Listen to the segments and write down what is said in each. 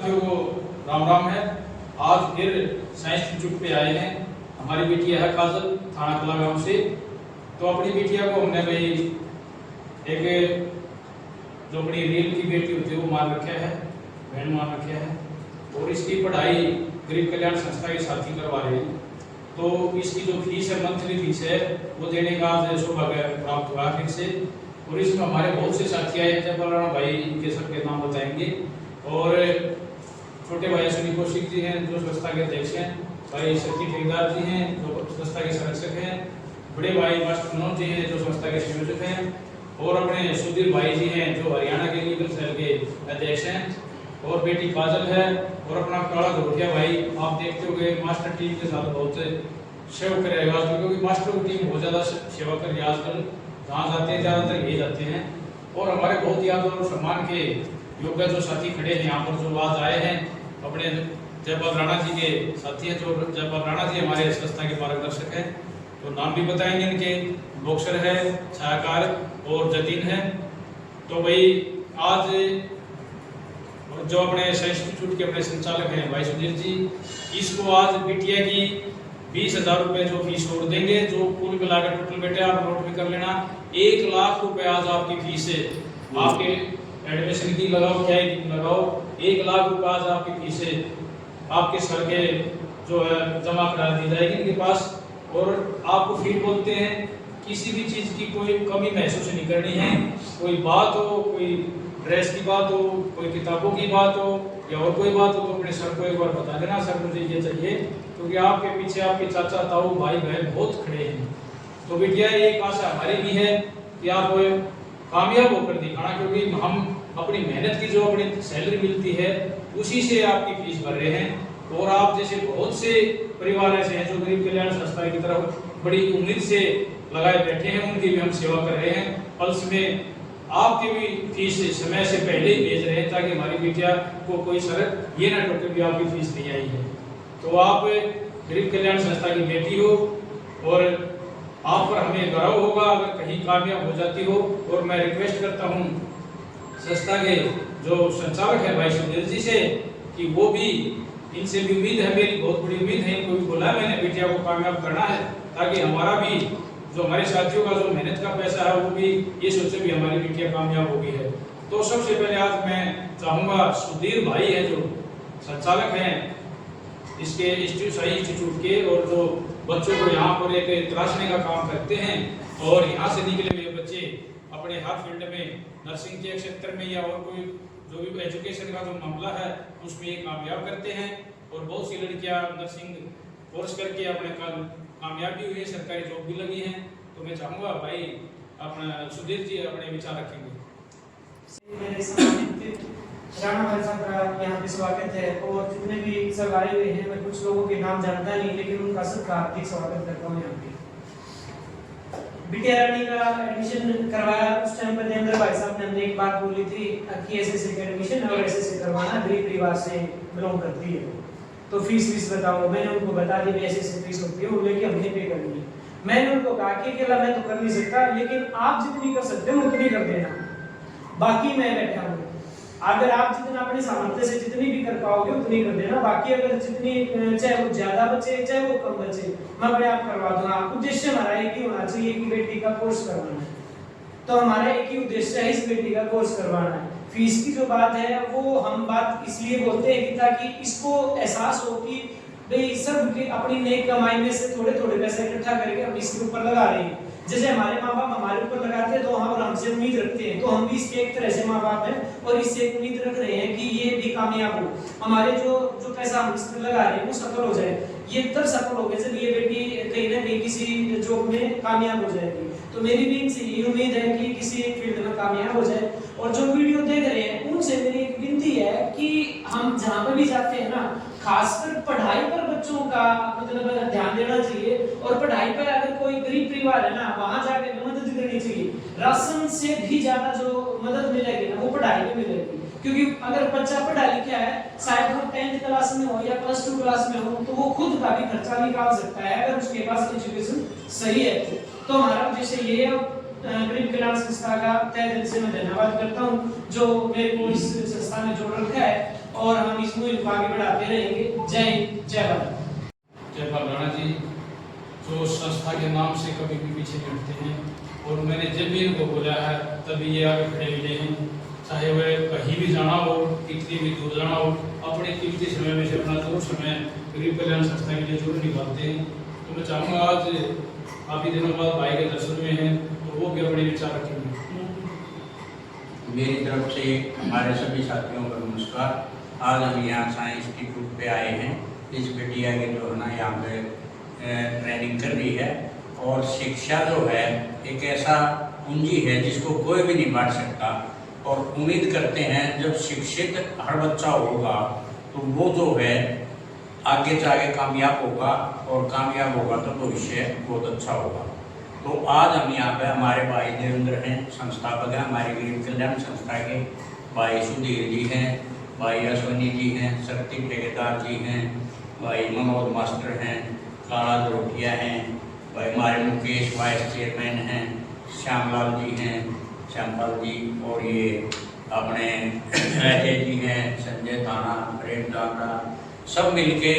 साथियों को राम राम है। आज फिर साइंस इंस्टीट्यूट पे आए हैं। हमारी बेटिया है काजल, थाना कला गांव से। तो अपनी बेटिया को हमने भाई एक जो अपनी रील की बेटी होती है वो मान रखा है, बहन मान रखा है, और इसकी पढ़ाई गरीब कल्याण संस्था के साथी करवा रहे हैं। तो इसकी जो फीस है, मंथली फीस है, वो देने का आज सौभाग्य प्राप्त हुआ फिर से। और इसमें हमारे बहुत से साथी आए हैं, बलराना भाई इनके सबके नाम बताएंगे, और छोटे भाई सुनी कौशिक जी हैं जो संस्था के अध्यक्ष हैं, भाई सती ठेकेदार जी हैं जो संस्था के संरक्षक हैं, बड़े भाई मास्टर मनोज जी हैं जो संस्था के संयोजक हैं, और अपने सुधीर भाई जी हैं जो हरियाणा के लीगल सेल के अध्यक्ष हैं, और बेटी काजल है, और अपना काला घोटिया भाई आप देखते होंगे मास्टर टीम के साथ बहुत सेवा कर रहे हैं आजकल, क्योंकि मास्टर की टीम बहुत ज़्यादा सेवा कर रही है आजकल, जहाँ जाते हैं ज़्यादातर ये जाते हैं। और हमारे बहुत ही आदर और सम्मान के योग्य जो साथी खड़े हैं यहाँ पर, जो आज आए हैं, अपने जयपाल राणा जी के साथी हैं, जो जयपाल राणा जी हमारे संस्था के मार्गदर्शक हैं। तो नाम भी बताएंगे इनके, बॉक्सर है, छायाकार और जतीन है। तो भाई आज जो अपने साइंस इंस्टीट्यूट के अपने संचालक हैं भाई सुधीर जी, इसको आज बिटिया की 20,000 रुपये जो फीस और देंगे, जो कुल मिलाकर टोटल बेटे आप नोट भी कर लेना, 1 लाख रुपए आज आपकी फीस है। आपके एडमिशन की लगाओ, क्या लगाओ, 1 लाख रुपए आज आपकी फीस है, आपके सर के जो है जमा करा दी जाएगी इनके पास। और आपको फ्री बोलते हैं, किसी भी चीज़ की कोई कमी महसूस नहीं करनी है। कोई बात हो, कोई ड्रेस की बात हो, कोई किताबों की बात हो, या और कोई बात हो, तो अपने सर को एक बार बता देना, सर मुझे ये चाहिए, क्योंकि आपके पीछे आपके चाचा ताऊ भाई बहन बहुत खड़े हैं। तो बेटिया एक आशा हमारी भी है कि आप कामयाब होकर दिखाना, क्योंकि हम अपनी मेहनत की जो अपनी सैलरी मिलती है उसी से आपकी फीस भर रहे हैं। और आप जैसे बहुत से परिवार ऐसे हैं जो गरीब कल्याण संस्था की तरफ बड़ी उम्मीद से लगाए बैठे हैं, उनकी भी हम सेवा कर रहे हैं। पल्स में आपकी भी फीस समय से पहले ही भेज रहे हैं, ताकि हमारी बेटिया को कोई शर्त ये ना टोके भी आपकी फीस नहीं आई है। तो आप गरीब कल्याण संस्था की बेटी हो, और आप पर हमें गर्व होगा अगर कहीं कामयाब हो जाती हो। और मैं रिक्वेस्ट करता हूँ संस्था के जो संचालक है भाई सुधीर जी से, कि वो भी, इनसे भी उम्मीद है, मेरी बहुत बड़ी उम्मीद है, इनको भी बोला मैंने बेटिया को कामयाब करना है, ताकि हमारा भी जो हमारे साथियों का जो मेहनत का पैसा है वो भी ये सोचे भी हमारी बेटियां कामयाब हो गई है। तो सबसे पहले आज मैं चाहूँगा सुधीर भाई है जो संचालक हैं इसके इंस्टीट्यूट के, और जो बच्चों को यहाँ पर एक तराशने का काम करते हैं, और यहाँ से निकले हुए बच्चे अपने हर फील्ड में, नर्सिंग के क्षेत्र में या और कोई जो भी एजुकेशन का जो मामला है उसमें ये कामयाब करते हैं। और बहुत सी लड़कियाँ नर्सिंग कोर्स करके अपने कामयाबी हुई है, सरकारी जॉब भी लगी हैं। तो मैं चाहूँगा भाई अपना सुधीर जी अपने विचार रखेंगे। राणा भाई साहब का यहाँ पे स्वागत है, और जितने भी सब आए हुए हैं, मैं कुछ लोगों के नाम जानता नहीं, लेकिन उनका सबका हार्दिक स्वागत करता हूँ यहाँ पे। बिटिया रानी का एडमिशन करवाया उस टाइम पर देवेंद्र भाई साहब ने हमने एक बात बोली थी कि एसएससी का एडमिशन और एसएससी करवाना गरीब परिवार से बिलोंग करती है, तो फीस बताओ। मैंने उनको बता दी एसएससी फीस होती है, वो लेके हमने पे करनी है। मैंने उनको कहा कि अकेला मैं तो कर नहीं सकता, लेकिन आप जितनी कर सकते हो उतनी कर देना, बाकी मैं बैठा हूँ। अगर आप जितना अपने सामर्थ्य से जितनी भी कर पाओगे उतनी कर देना, बाकी अगर जितनी, चाहे वो ज्यादा बचे चाहे वो कम बचे, मैं अपने आप करवा दूंगा। उद्देश्य हमारा एक ही होना चाहिए कि बेटी का कोर्स करवाना है, तो हमारा एक ही उद्देश्य है इस बेटी का कोर्स करवाना है। फीस की जो बात है वो हम बात इसलिए बोलते हैं कि ताकि इसको एहसास हो कि भाई सब अपनी नेक कमाई में से थोड़े थोड़े पैसे इकट्ठा करके हम इसके ऊपर लगा रहे हैं। जैसे हमारे माँ बाप हमारे ऊपर लगाते हैं तो हम हमसे उम्मीद रखते हैं, तो हम भी इसके एक तरह से माँ बाप हैं और इससे उम्मीद रख रहे हैं कि ये भी कामयाब हो, हमारे जो पैसा हम इस पर लगा रहे हैं वो सफल हो जाए। ये तब सफल होगा जब ये बेटी कहीं ना कहीं किसी जॉब में कामयाब हो जाएगी। तो मेरी भी इनसे ये उम्मीद है कि किसी एक फील्ड में कामयाब हो जाए। और जो वीडियो देख रहे हैं उनसे मेरी एक विनती है कि हम जहाँ पर भी जाते हैं ना, खासकर पढ़ाई पर बच्चों का मतलब ध्यान देना चाहिए। और पढ़ाई पर अगर कोई गरीब परिवार है ना, वहां जाकर मदद करनी चाहिए। राशन से भी ज्यादा जो मदद मिलेगी ना वो पढ़ाई में मिलेगी, क्योंकि अगर बच्चा पढ़ा लिखा है, शायद वो 10th क्लास में हो या +2 क्लास में हो, तो वो खुद का भी खर्चा निकाल सकता है अगर उसके पास एजुकेशन सही है। तो हमारा उद्देश्य ये है। गरीब कल्याण संस्था का तहे दिल से मैं धन्यवाद करता हूँ जो मेरे को इस संस्था में जोड़ रखा है। और हम इस मुहिम को आगे बढ़ाते रहेंगे। जय हिंद, जय भारत। जय राणा जी, जो संस्था के नाम से कभी भी पीछे नहीं हटते हैं, और मैंने जब भी इनको बोला है तभी ये आगे खड़े मिले हैं। चाहे वह कहीं भी जाना हो, कितनी भी दूर जाना हो, अपने कीमती समय में से अपना जो समय गरीब कल्याण संस्था के लिए जरूर निभाते हैं। तो मैं चाहूँगा आज काफ़ी दिनों बाद भाई के दर्शन में हैं, तो वो भी अपने विचार रखेंगे। मेरी तरफ से हमारे सभी साथियों को नमस्कार। आज हम यहाँ साइंस इंस्टीट्यूट पे आए हैं। इस बिटिया के जो है ना यहाँ पे ट्रेनिंग कर रही है, और शिक्षा जो है एक ऐसा पूंजी है जिसको कोई भी नहीं बांट सकता, और उम्मीद करते हैं जब शिक्षित हर बच्चा होगा तो वो जो है आगे से आगे कामयाब होगा, और कामयाब होगा तो भविष्य बहुत अच्छा होगा। तो आज हम यहाँ पे हमारे भाई देवेंद्र हैं, संस्थापक हैं हमारे गरीब कल्याण संस्था के। भाई सुधीर जी हैं, भाई अश्वनी जी हैं, शक्ति ठेकेदार जी हैं, भाई मनोज मास्टर हैं, काला दरोटिया हैं, भाई हमारे मुकेश वाइस चेयरमैन हैं, श्यामलाल जी हैं, श्यामपाल जी, और ये अपने अजय जी हैं, संजय थाना, प्रेम दाना, सब मिलके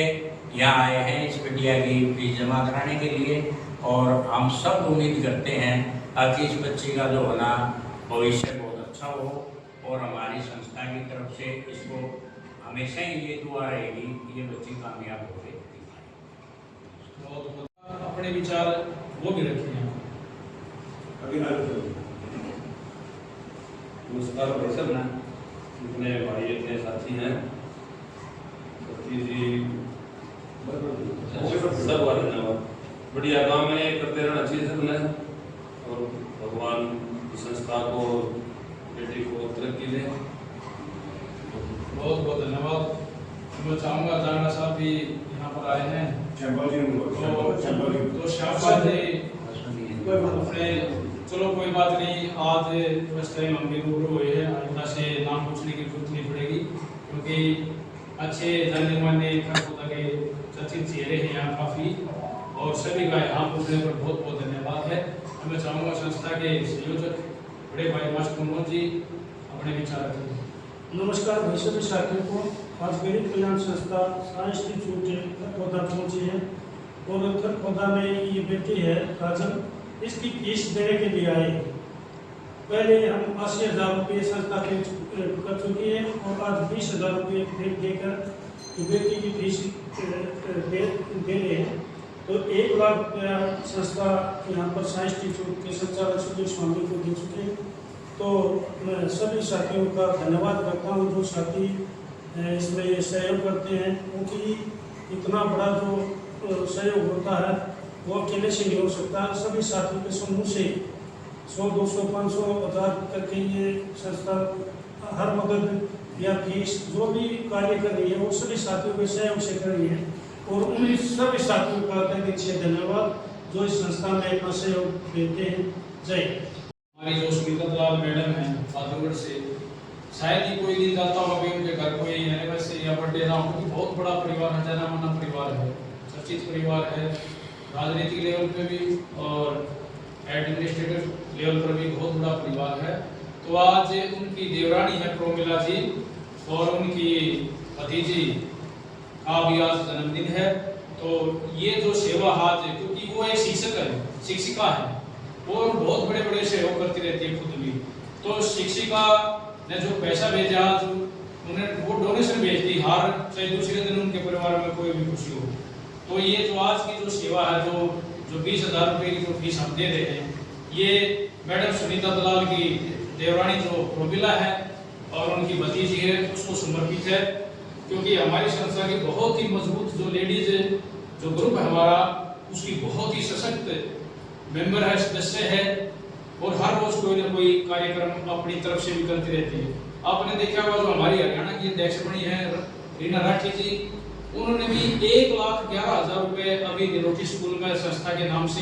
यहाँ आए हैं इस बिटिया की फीस जमा कराने के लिए। और हम सब उम्मीद करते हैं ताकि इस बच्ची का जो होना भविष्य बहुत अच्छा हो, और हमारी संस्था की तरफ से इसको हमेशा ही ये दुआ रहेगी कि ये बच्ची कामयाब हो। अपने विचार वो भी रखें। नमस्कार भाई सब, इतने भाई इतने साथी हैं, सती जी सब वाले धन्यवाद। बढ़िया काम है करते रहना चाहिए सबने, और भगवान की संस्था को, बेटी को तरक्की दे। बहुत बहुत धन्यवाद। मैं चाहूँगा जाना साहब भी यहाँ पर आए हैं, तो श्याम जी अपने, चलो कोई बात नहीं, आज फर्स्ट टाइम हम भी रूबरू हुए हैं, आइंदा से नाम पूछने की जरूरत नहीं पड़ेगी, क्योंकि अच्छे जाने माने के चर्चित चेहरे हैं यहाँ काफ़ी, और सभी का यहाँ पूछने पर बहुत बहुत धन्यवाद है। मैं चाहूँगा संस्था के संयोजक बड़े भाई मास्टर मनोज जी अपने विचार रखें। नमस्कार भाई सभी साथियों को। आज गरीब कल्याण संस्था साइंस इंस्टीट्यूट खरखोदा पहुंची है, और खरखोदा में ये बेटी है काजल, इसकी फीस देने के लिए आए। पहले हम 80,000 रुपये संस्था के कर चुकी है, और आज 20,000 रुपये देकर बेटी की फीस दे रहे हैं। तो 1 लाख रुपया संस्था यहाँ पर साइंस इंस्टीट्यूट के संचालक सुधीर स्वामी को दे चुके हैं। तो मैं सभी साथियों का धन्यवाद करता हूँ जो साथी इसमें सहयोग करते हैं, क्योंकि इतना बड़ा जो सहयोग होता है वो अकेले से नहीं हो सकता। सभी साथियों के समूह से 100, 200, 500, 1000 करके ये संस्था हर मदद या फीस जो भी कार्य कर रही है वो सभी साथियों के सहयोग से कर रही है, और उन सभी साथियों का तहे दिल से धन्यवाद जो इस संस्था में अपना सहयोग देते हैं। जय। हमारी जो सुनीता दलाल मैडम हैं बहादुरगढ़ से, शायद ही कोई दिन जाता होगा भी उनके घर कोई एनिवर्सरी या बर्थडे ना हो, क्योंकि बहुत बड़ा परिवार है, जाना माना परिवार है, चर्चित परिवार है, राजनीतिक लेवल पे भी और एडमिनिस्ट्रेटिव लेवल पर भी बहुत बड़ा परिवार है। तो आज उनकी देवरानी है प्रोमिला जी, और उनकी भतीजी का भी आज जन्मदिन है। तो ये जो सेवा हाथ है, क्योंकि वो एक शिक्षक है, शिक्षिका है, और बहुत बड़े बड़े सहयोग करती रहती है खुद भी। तो शिक्षिका ने जो पैसा भेजा, जो उन्हें वो डोनेशन भेज दी हर चाहे दूसरे दिन उनके परिवार में कोई भी खुशी हो। तो ये जो आज की जो सेवा है, जो 20,000 रुपये की जो फीस हम दे रहे हैं, ये मैडम सुनीता दलाल की देवरानी जो प्रोमिला है और उनकी भतीजी है उसको समर्पित है, क्योंकि हमारी संस्था की बहुत ही मजबूत जो लेडीज जो ग्रुप है हमारा, उसकी बहुत ही सशक्त मेंबर है, सदस्य है, और हर रोज कोई ना कोई कार्यक्रम अपनी तरफ से भी करती रहती है। आपने देखा होगा जो हमारी हरियाणा की अध्यक्ष बनी है रीना राठी जी, उन्होंने भी 1,11,000 रुपए अभी निरोटी स्कूल में संस्था के नाम से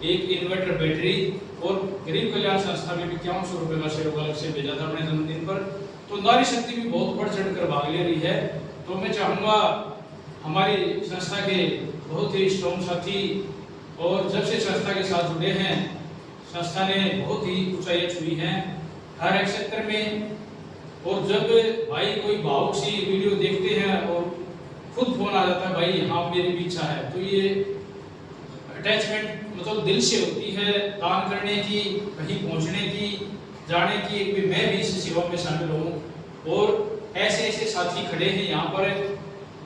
एक इन्वर्टर बैटरी, और गरीब कल्याण संस्था में 5100 रुपए का सहयोग अलग से भेजा था अपने जन्मदिन पर। तो नारी शक्ति भी बहुत बढ़ चढ़ कर भाग ले रही है। तो मैं चाहूँगा हमारी संस्था के बहुत ही स्ट्रॉन्ग साथी, और जब से संस्था के साथ जुड़े हैं, संस्था ने बहुत ही ऊंचाई छुई है। हर एक क्षेत्र में और जब भाई कोई भावुक सी वीडियो देखते हैं और खुद फोन आ जाता है भाई हाँ मेरी भी इच्छा है, तो ये अटैचमेंट मतलब दिल से होती है, दान करने की, कहीं पहुंचने की, जाने की, एक भी मैं भी इस सेवा में शामिल हूँ। और ऐसे ऐसे साथी खड़े हैं यहाँ पर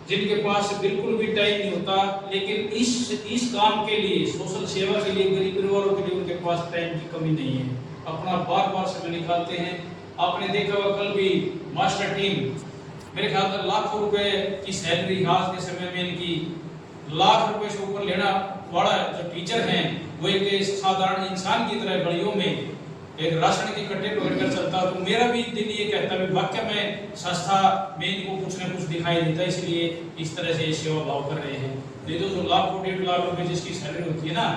जिनके पास बिल्कुल भी टाइम नहीं होता, लेकिन इस काम के लिए, सोशल सेवा के लिए, गरीब परिवारों के लिए उनके पास टाइम की कमी नहीं है, अपना बार बार समय निकालते हैं। आपने देखा होगा कल भी मास्टर टीम, मेरे ख्याल में लाखों रुपए की सैलरी आज के समय में इनकी, लाख रुपए से ऊपर लेना वाला जो टीचर हैं वो एक साधारण इंसान की तरह गलियों में एक राशन के कट्टे पकड़कर चलता। तो मेरा भी दिल ये कहता है वाकई में संस्था में इनको कुछ ना कुछ दिखाई देता है, इसलिए इस तरह से सेवा भाव कर रहे हैं। नहीं तो जो लाख 1.5 लाख रुपए जिसकी सैलरी होती है ना,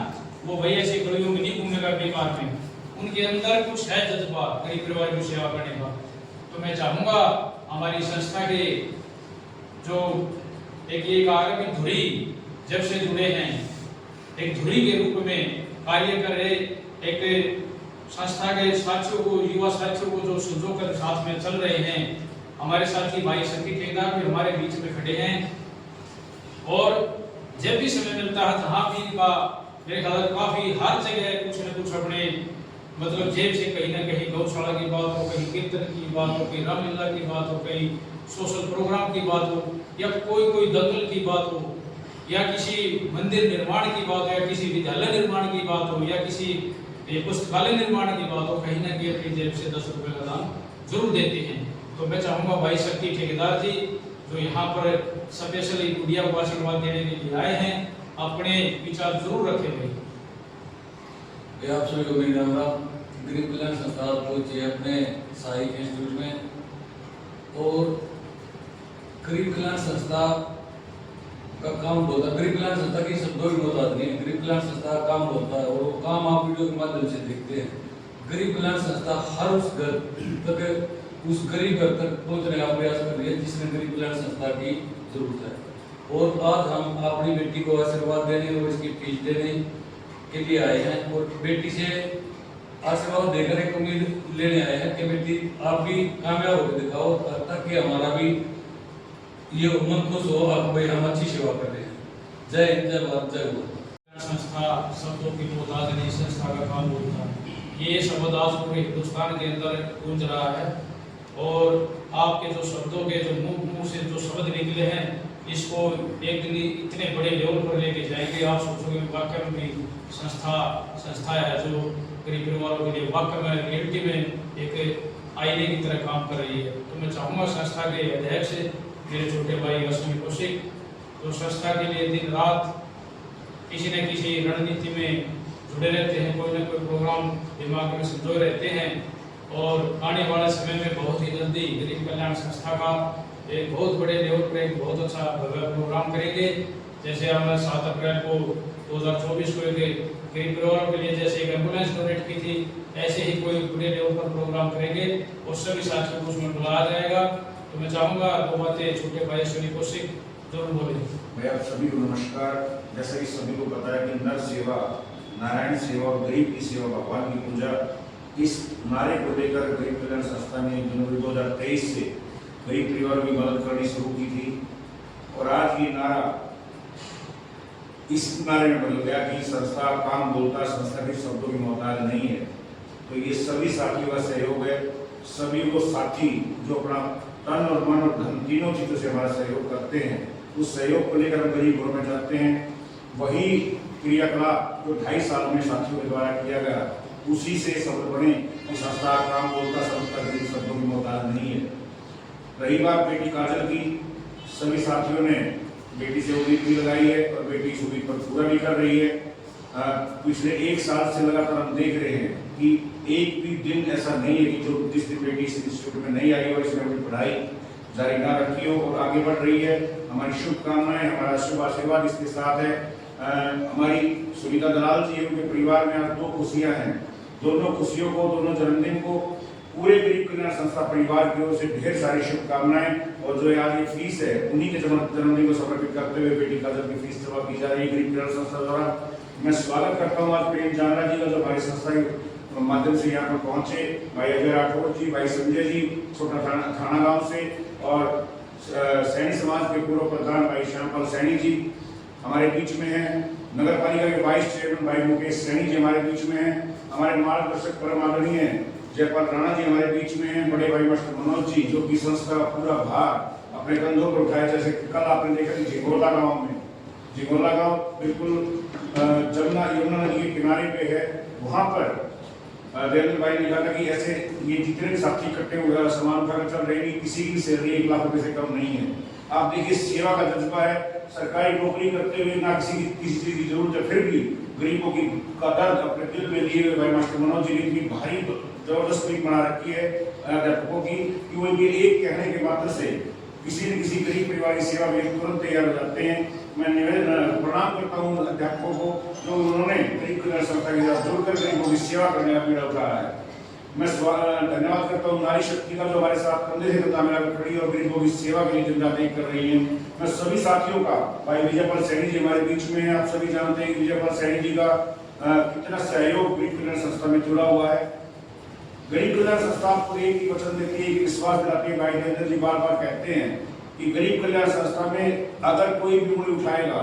वो भाई ऐसी गलियों में नहीं घूमेगा बेकार में, उनके अंदर कुछ है जज्बा गरीब परिवार की सेवा करने का। तो मैं चाहूंगा हमारी संस्था के जो एक आगामी धुरी जब से जुड़े हैं, एक धुरी के रूप में कार्य कर रहे एक संस्था के साथियों को, युवा साथियों को जो संजो कर साथ में चल रहे हैं, हमारे साथी भाई संगीत ठेकेदार भी हमारे बीच में खड़े हैं। और जब भी समय मिलता है जहाँ भी इनका मेरे ख्याल काफी हर जगह कुछ न कुछ अपने मतलब जेब से कहीं ना कहीं गौशाला की बात हो, कहीं कीर्तन की बात हो, कहीं रामलीला की बात हो, कहीं सोशल प्रोग्राम की बात हो, या कोई दंगल की बात हो, या किसी मंदिर निर्माण की बात हो, या किसी विद्यालय निर्माण की बात हो, या किसी पुस्तकालय निर्माण की बात हो, कहीं ना कहीं अपनी जेब से 10 रुपए का दान जरूर देते हैं। तो मैं चाहूंगा भाई शक्ति ठेकेदार जी जो यहाँ पर स्पेशली गुड़िया को आशीर्वाद देने के लिए आए हैं, अपने विचार जरूर रखेंगे। आप सभी को मेरा राम। गरीब कल्याण संस्था पहुंची है अपने सहायक इंस्टीट्यूट में, और गरीब कल्याण संस्था का काम होता है, गरीब कल्याण संस्था की शब्दों की बहुत आदमी है, गरीब कल्याण संस्था का काम होता है और वो काम आप वीडियो के माध्यम से देखते हैं। गरीब कल्याण संस्था हर उस घर तक, उस गरीब घर तक पहुंचने का प्रयास कर रही है जिसमें गरीब कल्याण संस्था की जरूरत है। और आज हम अपनी बेटी को आशीर्वाद देने और इसकी फीस देने के लिए आए हैं, और बेटी से आशीर्वाद देकर एक उम्मीद लेने आए हैं कि बेटी आप भी कामयाब होकर दिखाओ, ताकि हमारा भी ये मन खुश हो आप भाई हम अच्छी सेवा कर रहे हैं। जय हिंद, जय भारत, जय भारत। संस्था शब्दों की मोहताज नहीं, संस्था का काम होता है। ये शब्द आज पूरे हिंदुस्तान के अंदर गूंज रहा है, और आपके जो शब्दों के जो मुंह से जो शब्द निकले हैं, इसको एक दिन इतने बड़े लेवल पर लेके जाएंगे, आप सोचोगे वाकई में भी संस्था है जो गरीब परिवारों के लिए वाकई में रियलिटी में एक आईने की तरह काम कर रही है। तो मैं चाहूँगा संस्था के अध्यक्ष मेरे छोटे भाई अश्विनी कौशिक, तो संस्था के लिए दिन रात किसी न किसी रणनीति में जुड़े रहते हैं, कोई ना कोई प्रोग्राम दिमाग में संजोए रहते हैं, और आने वाले समय में बहुत ही जल्दी गरीब कल्याण संस्था का एक बहुत बड़े लेवल पर एक बहुत अच्छा भव्य प्रोग्राम करेंगे। जैसे हमने 7 अप्रैल को 2024 को गरीब परिवारों के लिए जैसे एक एम्बुलेंस डोनेट की थी, ऐसे ही कोई बड़े लेवल पर प्रोग्राम करेंगे और सभी साथियों को उसमें बुलाया जाएगा। तो मैं चाहूँगा 2 बातें छोटे भाई अश्विनी कौशिक जरूर बोले। मैं आप सभी को नमस्कार। जैसा कि सभी को पता है कि नर सेवा, नारायण सेवा और गरीब की सेवा, भगवान की पूजा, इस नारे को लेकर गरीब कल्याण संस्था ने जनवरी 2023 से गरीब परिवारों की मदद करनी शुरू की थी, और आज ये नारा इस नारे में बदल गया कि संस्था काम बोलता, संस्था के शब्दों की मोहताज नहीं है। तो ये सभी साथियों का सहयोग है, सभी वो साथी जो अपना तन और मन और धन तीनों चीजों से हमारा सहयोग करते हैं, उस सहयोग को लेकर हम गरीब घरों में जाते हैं। वही क्रियाकलाप जो 2.5 साल में साथियों के द्वारा किया गया, उसी से शब्द बने कि संस्था काम बोलता, संस्था गरीब शब्दों की मोहताज नहीं है। रही बात बेटी काजल की, सभी साथियों ने बेटी से उम्मीद भी लगाई है और बेटी इस उम्मीद पर पूरा भी कर रही है। पिछले 1 साल से लगातार हम देख रहे हैं कि एक भी दिन ऐसा नहीं है कि जो जिस दिन बेटी इस इंस्टीट्यूट में नहीं आई और इसने अपनी पढ़ाई जारी ना रखी हो और आगे बढ़ रही है। हमारी शुभकामनाएं, हमारा शुभ आशीर्वाद इसके साथ है। हमारी सुनीता दलाल जी, उनके परिवार में आज 2 खुशियां हैं। दोनों खुशियों को, दोनों जन्मदिन को पूरे गरीब कल्याण संस्था परिवार की ओर से ढेर सारी शुभकामनाएं। और जो आज ये फीस है, उन्हीं के जन्मदिन को समर्पित करते हुए बेटी काजल की फीस जमा की जा रही है गरीब कल्याण संस्था द्वारा। मैं स्वागत करता हूँ आज प्रेम जाना जी का, जो हमारी संस्था माध्यम से यहाँ पर पहुंचे। भाई अजय राठौर जी, भाई संजय जी छोटा थाना गांव से, और सैनी समाज के पूर्व प्रधान भाई श्यामपाल सैनी जी हमारे बीच में हैं। नगर पालिका के वाइस चेयरमैन भाई मुकेश सैनी जी हमारे बीच में हैं। हमारे मार्गदर्शक परम आदरणीय जयपाल राणा जी हमारे बीच में हैं। बड़े भाई मास्टर मनोज जी जो कि संस्था का पूरा भार अपने कंधों पर उठाया। जैसे कल आपने देखा कि झिंगोला गांव बिल्कुल यमुना नदी के किनारे पे है। वहां पर देवेंद्र भाई ने कहा कि ऐसे ये जितने भी साथी इकट्ठे हुए सामान उठाकर चल रहे हैं, किसी की सैलरी 1 लाख रुपए से कम नहीं है। आप देखिए सेवा का जज्बा है। सरकारी नौकरी करते हुए ना किसी चीज की जरूरत है, फिर भी गरीबों की का दर्द अपने दिल में लिए हुए भाई मास्टर मनोज जी ने इतनी भारी जबरदस्त मीट बना रखी है अध्यापकों की कि वो ये एक कहने के मात्र से किसी न किसी गरीब परिवार की सेवा में तुरंत तैयार हो जाते हैं। मैं निवेदन प्रणाम करता हूँ अध्यापकों को जो उन्होंने गरीब कल्याण संस्था के साथ जुड़कर गरीबों की सेवा करने का बीड़ा उठाया है। मैं धन्यवाद करता हूँ नारी शक्ति का जो हमारे साथ कंधे से कंधा मिलाकर खड़ी और गरीबों की सेवा के लिए जिम्मेदारी कर रही है। मैं सभी साथियों का, भाई विजयपाल सैनी जी हमारे बीच में है। आप सभी जानते हैं कि विजयपाल सैनी जी का कितना सहयोग गरीब कल्याण संस्था में जुड़ा हुआ है। गरीब कल्याण संस्था आपको एक ही वचन देती है, विश्वास दिलाती है। भाई नरेंद्र जी बार बार कहते हैं कि गरीब कल्याण संस्था में अगर कोई भी उंगली उठाएगा,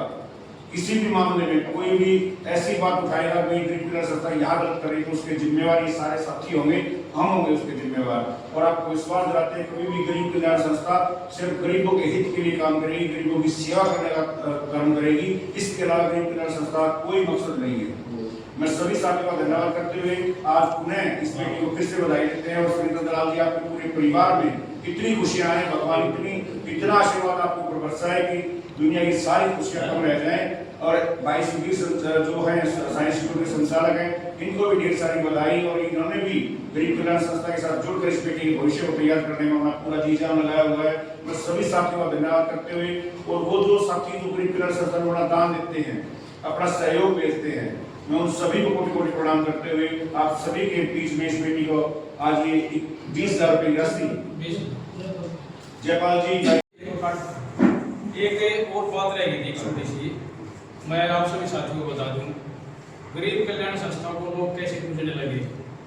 किसी भी मामले में कोई भी ऐसी बात उठाएगा, कोई गरीब कल्याण संस्था यहाँ गलत करे तो उसके जिम्मेवार ये सारे साथी होंगे, हम होंगे उसके जिम्मेवार। और आपको विश्वास दिलाते हैं कभी भी गरीब कल्याण संस्था सिर्फ गरीबों के हित के लिए काम करेगी, गरीबों की सेवा करने का काम करेगी। इसके अलावा गरीब कल्याण संस्था कोई मकसद नहीं है। मैं सभी साथियों का धन्यवाद करते हुए आज पुनः इस बेटी को फिर से बधाई देते हैं। और सुनीता दलाल जी आपके पूरे परिवार में इतनी खुशियां हैं, भगवान इतना आशीर्वाद आपके ऊपर बरसाए कि दुनिया की सारी खुशियां कम रह जाएं। और भाई सुधीर जो है साइंस इंस्टीट्यूट के संचालक हैं, इनको भी ढेर सारी बधाई। और इन्होंने भी गरीब कल्याण संस्था के साथ जुड़कर इस बेटी के भविष्य को तैयार करने में अपना पूरा जी जान लगाया हुआ है। मैं सभी साथियों का धन्यवाद करते हुए, और वो जो साथी जो गरीब कल्याण संस्था में बड़ा दान देते हैं, अपना सहयोग भेजते हैं, मैं उन सभी को कोटि कोटि प्रणाम करते हुए आप सभी के बीच में इस बेटी को आज ये 20,000 रुपए की राशि जयपाल जी। एक और बात रह गई थी छोटी सी, मैं आप सभी साथियों को बता दूं, गरीब कल्याण संस्था को लोग कैसे पूछने लगे।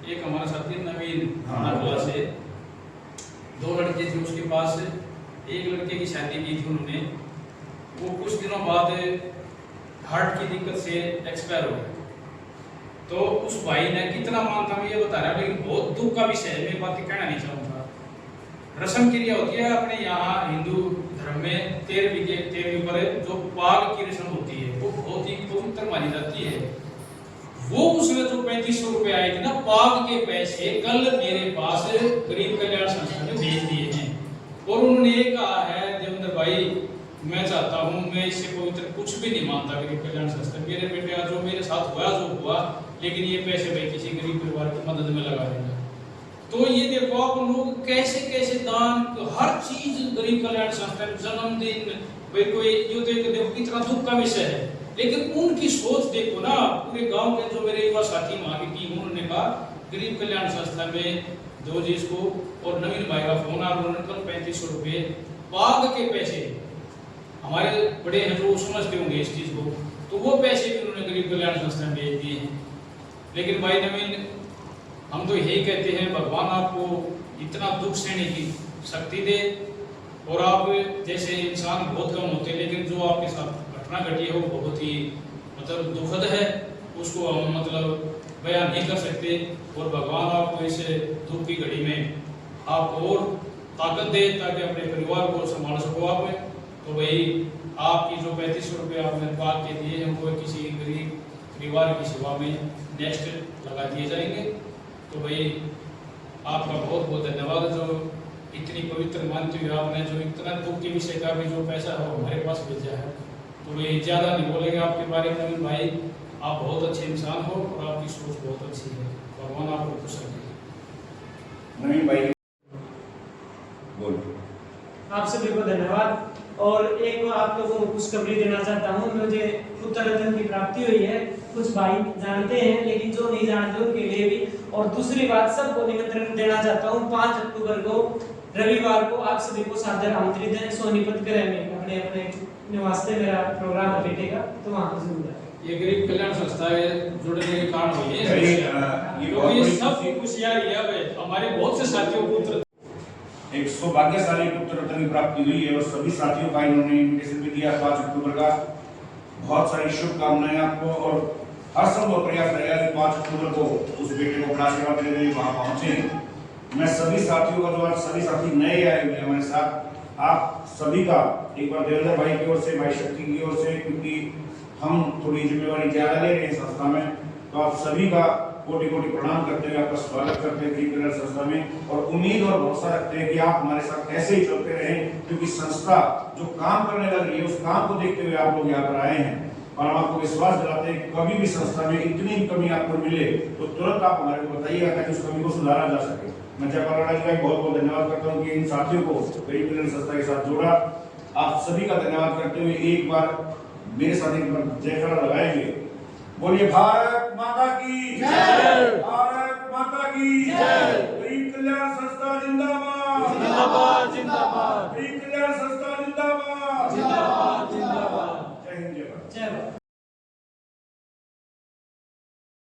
एक हमारा साथी नवीन थाना से 2 लड़के थे उसके पास, एक लड़के की शादी की थी उन्होंने, वो कुछ दिनों बाद हार्ट की दिक्कत से एक्सपायर हो गए। तो उस भाई ने कितना मान था मैं ये बता रहा हूँ, लेकिन बहुत दुख का विषय है, मैं बात कहना नहीं चाहूँगा। रस्म क्रिया होती है अपने यहाँ हिंदू धर्म में 13वीं पर जो पाग की रस्म होती है वो बहुत ही पवित्र मानी जाती है। वो उसमें जो 3500 रुपए आए थे ना, पाग के पैसे कल मेरे पास गरीब कल्याण संस्था ने भेज दिए हैं। और उन्होंने ये कहा है देवेंद्र भाई, मैं चाहता हूँ, मैं इससे पवित्र कुछ भी नहीं मानता गरीब कल्याण संस्था। मेरे बेटे जो मेरे साथ हुआ जो हुआ, लेकिन ये पैसे भाई किसी गरीब परिवार की मदद में लगा देगा। तो ये देखो आप लोग कैसे कैसे दान, हर चीज गरीब कल्याण संस्था, जन्मदिन भाई कोई, ये देखो कितना दुख का विषय है। लेकिन उनकी सोच देखो ना, पूरे गांव के जो मेरे युवा साथी वहां की टीम, उन्होंने कहा गरीब कल्याण संस्था में दो जी इसको। और नवीन भाई का फोन आ, उन्होंने कल 3500 रुपए पाग के पैसे, हमारे बड़े हैं जो समझते होंगे इस चीज को, तो वो पैसे भी उन्होंने गरीब कल्याण संस्था में भेज दिए हैं। लेकिन भाई नवीन, हम तो यही कहते हैं भगवान आपको इतना दुख सहने की शक्ति दे। और आप जैसे इंसान बहुत कम होते हैं, लेकिन जो आपके साथ घटना घटी है वो बहुत ही मतलब दुखद है, उसको हम मतलब बयान नहीं कर सकते। और भगवान आपको इस दुख की घड़ी में आपको और ताकत दे ताकि अपने परिवार को संभाल सको आप। तो भाई आपकी जो 3500 रुपये आपने बात के दिए हैं वो किसी गरीब परिवार की सेवा में नेक्स्ट लगा दिए जाएंगे। तो भाई आपका बहुत बहुत धन्यवाद, जो इतनी पवित्र मानते हुए आपने जो इतना दुख के विषय का भी जो पैसा है वो हमारे पास भेजा है। तो भाई ज़्यादा नहीं बोलेंगे आपके बारे में नवीन भाई, आप बहुत अच्छे इंसान हो और आपकी सोच बहुत अच्छी है। भगवान आपको खुश रखे। नवीन भाई बोल। आप सभी को धन्यवाद। और एक आप लोगों को खुशखबरी देना चाहता हूँ, मुझे पुत्र रत्न की प्राप्ति हुई है। कुछ भाई जानते हैं लेकिन जो नहीं जानते उनके लिए भी। और दूसरी बात, सबको निमंत्रण देना चाहता हूँ 5 अक्टूबर को रविवार को आप सभी को सादर आमंत्रित है। सोनीपत गृह में अपने अपने निवास से मेरा प्रोग्राम बैठेगा, तो वहाँ पर जरूर आएगा। ये गरीब कल्याण संस्था के जुड़ने के कारण हुई है ये क्योंकि बहुत ये बड़ी सब खुशी- खुशियारी है भाई, हमारे बहुत से साथियों को पुत्र एक सौभाग्यशाली पुत्र रत्न की प्राप्ति हुई है और सभी साथियों का इन्होंने इनविटेशन भी दिया 5 अक्टूबर का। बहुत सारी शुभकामनाएं आपको और हर संभव प्रयास रहेगा कि 5 अक्टूबर को उस बेटे को बड़ा सेवा देने के लिए वहां पहुंचे। मैं सभी साथियों का जो आज सभी साथी नए आए हुए हैं हमारे साथ, आप सभी का एक बार देवेंद्र भाई की ओर से, भाई शक्ति की ओर से, क्योंकि हम थोड़ी जिम्मेवारी ज्यादा ले रहे हैं संस्था में, तो आप सभी का कोटि कोटि प्रणाम करते हुए आपका स्वागत करते हैं गरीब कल्याण संस्था में और उम्मीद और भरोसा रखते हैं कि आप हमारे साथ ऐसे ही चलते रहें, क्योंकि संस्था जो काम करने लग रही है उस काम को देखते हुए आप लोग यहाँ पर आए हैं और हम आपको विश्वास दिलाते हैं कि कभी भी संस्था में इतनी कमी आपको मिले तो तुरंत आप हमारे को बताइएगा ताकि उस कमी को सुधारा जा सके। मैं जयपाल राणा जी का बहुत बहुत धन्यवाद करता हूँ कि इन साथियों को गरीब कल्याण संस्था के साथ जोड़ा। आप सभी का धन्यवाद करते हुए एक बार मेरे साथ एक बार जयकारा लगाएंगे। बोलिए भारत माता की जय, भारत माता की जय, गरीब कल्याण संस्था जिंदाबाद जिंदाबाद जिंदाबाद, गरीब कल्याण संस्था जिंदाबाद जिंदाबाद जिंदाबाद। जय हिंद जय भारत। जय भारत।